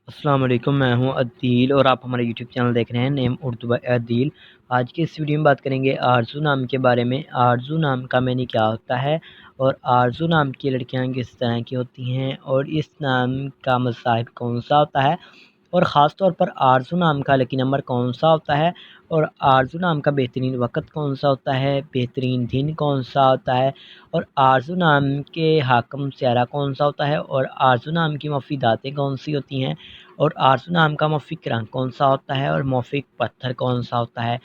अस्सलाम वालेकुम, मैं हूं अदील और आप हमारे यूट्यूब चैनल देख रहे हैं नेम उर्दू बाय अदील। आज की इस वीडियो में बात करेंगे आरज़ू नाम के बारे में। आरज़ू नाम का मैंने क्या होता है और आरज़ू नाम की लड़कियां किस तरह की होती हैं और इस नाम का मज़ाहिब कौन सा होता है और ख़ास तौर पर आरज़ू नाम का लकी नंबर कौन सा होता है और आरज़ू नाम का बेहतरीन वक़्त कौन सा होता है, बेहतरीन दिन कौन सा होता है और आरज़ू नाम के हाकम स्यारा कौन सा होता है और आरज़ू नाम की मफ़ीदातें कौन सी होती हैं और आरज़ू नाम का मौफ़िक रंग कौन सा होता है और मौफ़िक पत्थर कौन सा होता है।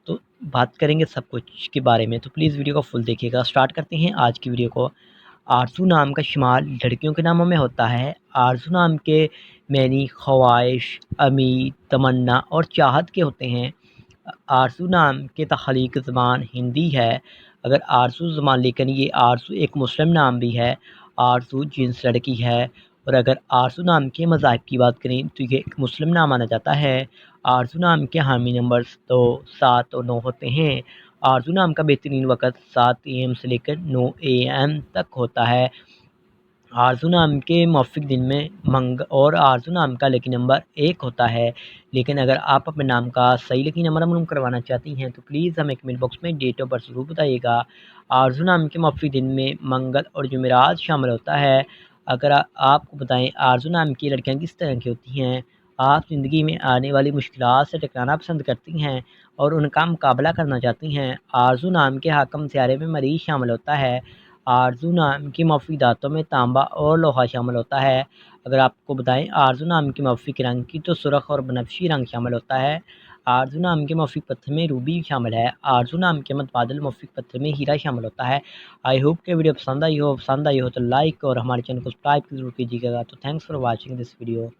तो बात करेंगे सब कुछ के बारे में, तो प्लीज़ वीडियो को फुल देखिएगा। स्टार्ट करते हैं आज की वीडियो को। आरज़ू नाम का शुमार लड़कियों के नामों में होता है। आरज़ू नाम के मैनी ख्वाहिश, उम्मीद, तमन्ना और चाहत के होते हैं। आरज़ू नाम के तख्लीक ज़बान हिंदी है। अगर आरज़ू ज़बान लेकिन ये आरज़ू एक मुस्लिम नाम भी है। आरज़ू जिन्स लड़की है। और अगर आरज़ू नाम के मज़ाहिब की बात करें तो ये एक मुस्लिम नाम माना जाता है। आरज़ू नाम के हामी नंबर्स 2, 7 और 9 होते हैं। आरज़ू नाम का बेहतरीन वक़्त 7 AM से लेकर 9 AM तक होता है। आरज़ू नाम के मौफ़िक दिन में और आरज़ू नाम का लकी नंबर 1 होता है। लेकिन अगर आप अपने नाम का सही लकी नंबर मालूम करवाना चाहती हैं तो प्लीज़ हमें कमेंट बॉक्स में डेट ऑफ बर्थ ज़रूर बताइएगा। आरज़ू नाम के मौफ़िक दिन में मंगल और जुमेरात शामिल होता है। अगर आपको बताएं आरज़ू नाम की लड़कियां किस तरह की होती हैं। आप ज़िंदगी में आने वाली मुश्किलात से टकराना पसंद करती हैं और उनका मुकाबला करना चाहती हैं। आरज़ू नाम के हाकम स्यारे में मरीज़ शामिल होता है। आरज़ू नाम की मफ़ीदातों में तांबा और लोहा शामिल होता है। अगर आपको बताएं आरज़ू नाम के मौफ़िक रंग की तो सुर्ख और बनफशी रंग शामिल होता है। आरज़ू नाम के मौफ़िक पत्थर में रूबी शामिल है। आरज़ू नाम के मतबादल मौफ़िक पत्थर में हीरा शामिल होता है। आई होप कि वीडियो पसंद आई हो तो लाइक और हमारे चैनल को सब्सक्राइब ज़रूर कीजिएगा। तो thanks for watching this video.